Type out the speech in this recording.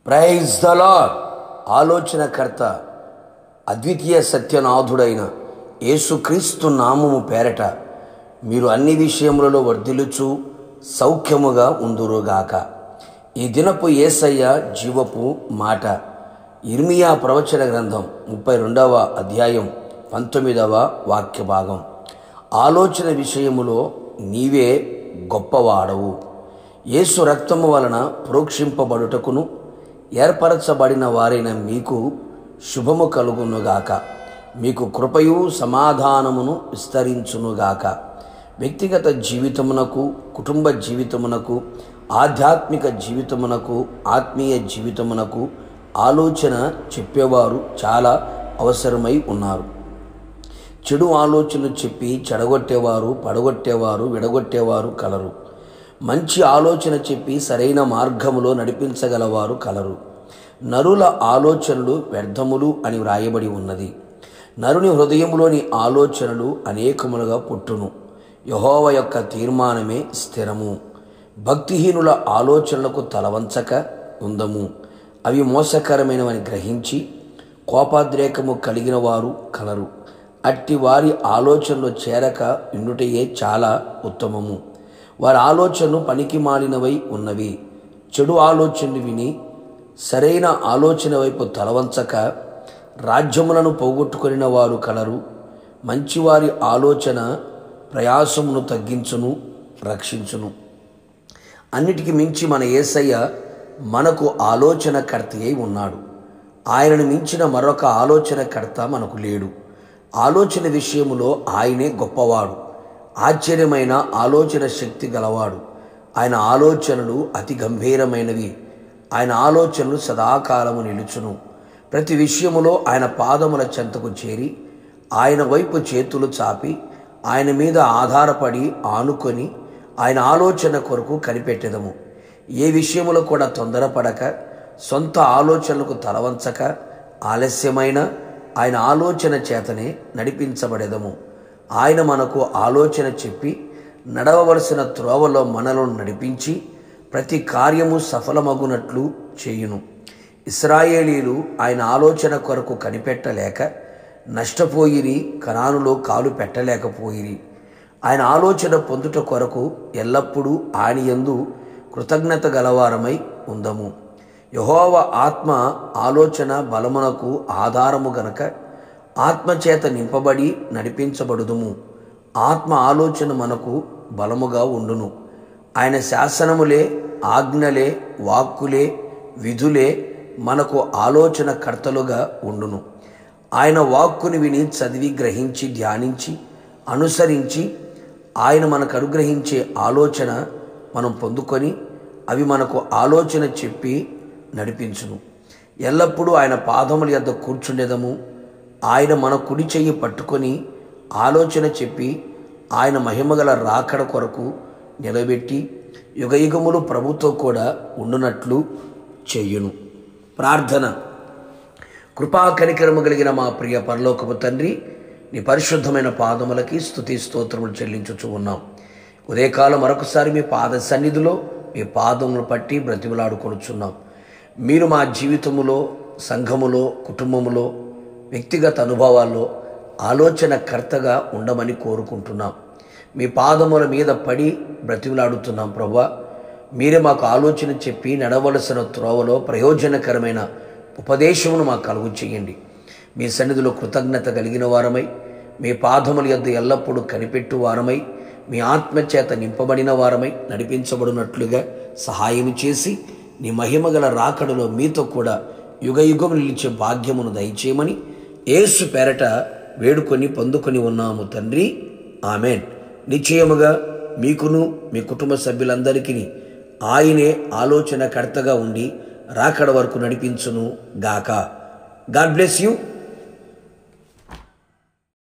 Praise the lord. ఆలోచనకర్త అద్వితీయ సత్యనాథుడైన యేసుక్రీస్తు నామము పేరట మీరు అన్ని విషయములలో వర్ధిల్లుచు సౌఖ్యముగా ఉందురుగాక. ఈ దినపు యేసయ్య జీవపు మాట ఇర్మియా ప్రవచన గ్రంథం 32వ అధ్యాయం 19వ వాక్య భాగం. ఆలోచన విషయములో నీవే గొప్పవాడవు. యేసు రక్తము వలన ప్రోక్షింపబడుటకును ఏర్పరచబడిన వారైన మీకు శుభము కలుగునుగాక. మీకు కృపయు సమాధానమును విస్తరించునుగాక. వ్యక్తిగత జీవితమునకు, కుటుంబ జీవితమునకు, ఆధ్యాత్మిక జీవితమునకు, ఆత్మీయ జీవితమునకు ఆలోచన చెప్పేవారు చాలా అవసరమై ఉన్నారు. చెడు ఆలోచనలు చెప్పి చెడగొట్టేవారు, పడగొట్టేవారు, విడగొట్టేవారు కలరు. మంచి ఆలోచన చెప్పి సరైన మార్గములో నడిపించగలవారు కలరు. నరుల ఆలోచనలు వ్యర్థములు అని వ్రాయబడి ఉన్నది. నరుని హృదయములోని ఆలోచనలు అనేకములుగా పుట్టును. యెహోవా యొక్క తీర్మానమే స్థిరము. భక్తిహీనుల ఆలోచనలకు తలవంచక ఉందము. అవి మోసకరమైనవని గ్రహించి కోపాద్రేకము కలిగిన వారు కలరు. అట్టి వారి ఆలోచనలు చేరక ఉండుటయే చాలా ఉత్తమము. వారి ఆలోచనలు పనికి మాలినవై ఉన్నవి. చెడు ఆలోచనలు విని సరైన ఆలోచన వైపు తలవంచక రాజ్యములను పోగొట్టుకొనిన వారు కలరు. మంచివారి ఆలోచన ప్రయాసమును తగ్గించును, రక్షించును. అన్నిటికీ మించి మన యేసయ్య మనకు ఆలోచనకర్త అయి ఉన్నాడు. ఆయనను మించిన మరొక ఆలోచనకర్త మనకు లేడు. ఆలోచన విషయములో ఆయనే గొప్పవాడు. ఆశ్చర్యమైన ఆలోచన శక్తి గలవాడు. ఆయన ఆలోచనలు అతి గంభీరమైనవి. ఆయన ఆలోచనలు సదాకాలము నిలుచును. ప్రతి విషయములో ఆయన పాదముల చెంతకు చేరి ఆయన వైపు చేతులు చాపి ఆయన మీద ఆధారపడి ఆనుకొని ఆయన ఆలోచన కొరకు కనిపెట్టెదము. ఏ విషయములో కూడా తొందరపడక, సొంత ఆలోచనలకు తలవంచక, ఆలస్యమైన ఆయన ఆలోచన చేతనే నడిపించబడెదము. ఆయన మనకు ఆలోచన చెప్పి నడవవలసిన త్రోవలో మనలను నడిపించి ప్రతి కార్యము సఫలమగునట్లు చేయును. ఇశ్రాయేలీలు ఆయన ఆలోచన కొరకు కనిపెట్టలేక నష్టపోయిరి, కనానులో కాలు పెట్టలేకపోయిరి. ఆయన ఆలోచన పొందుట కొరకు ఎల్లప్పుడూ ఆయన యందు కృతజ్ఞత గలవారమై ఉందము. యెహోవా ఆత్మ ఆలోచన బలమునకు ఆధారము గనక ఆత్మచేత నింపబడి నడిపించబడుదుము. ఆత్మ ఆలోచన మనకు బలముగా ఉండును. ఆయన శాసనములే, ఆజ్ఞలే, వాక్కులే, విధులే మనకు ఆలోచన కర్తలుగా ఉండును. ఆయన వాక్కుని విని చదివి గ్రహించి ధ్యానించి అనుసరించి ఆయన మనకు అనుగ్రహించే ఆలోచన మనం పొందుకొని అవి మనకు ఆలోచన చెప్పి నడిపించును. ఎల్లప్పుడూ ఆయన పాదముల యొద్ద కూర్చుండెదము. ఆయన మన కుడి చెయ్యి పట్టుకొని ఆలోచన చెప్పి ఆయన మహిమగల రాకడ కొరకు నిలబెట్టి యుగయుగములు ప్రభుతో కూడా ఉండునట్లు చెయ్యును. ప్రార్థన. కృపా కనికరము కలిగిన మా ప్రియ పరలోకపు తండ్రి, నీ పరిశుద్ధమైన పాదములకి స్తుతి స్తోత్రములు చెల్లించుచూ ఉన్నాం. ఉదయకాలం మరొకసారి మీ పాద సన్నిధిలో మీ పాదములు పట్టి బ్రతిమలాడుకొనుచున్నాం. మీరు మా జీవితములో, సంఘములో, కుటుంబములో, వ్యక్తిగత అనుభవాల్లో ఆలోచనకర్తగా ఉండమని కోరుకుంటున్నాం. మీ పాదముల మీద పడి బ్రతిమలాడుతున్నాం. ప్రభువా, మీరే మాకు ఆలోచన చెప్పి నడవలసిన త్రోవలో ప్రయోజనకరమైన ఉపదేశమును మాకు కలుగు చేయండి. మీ సన్నిధిలో కృతజ్ఞత కలిగిన వారమై, మీ పాదముల యొద్ద ఎల్లప్పుడూ కనిపెట్టు వారమై, మీ ఆత్మచేత నింపబడిన వారమై నడిపించబడినట్లుగా సహాయం చేసి నీ మహిమగల రాకడలో మీతో కూడా యుగయుగము నిలిచే భాగ్యమును దయచేయమని యేసు పేరట వేడుకొని పొందుకొని ఉన్నాము తండ్రి. ఆమెన్. నిశ్చయముగా మీకును మీ కుటుంబ సభ్యులందరికీ ఆయనే ఆలోచనకర్తగా ఉండి రాకడ వరకు నడిపించును గాక. God bless you.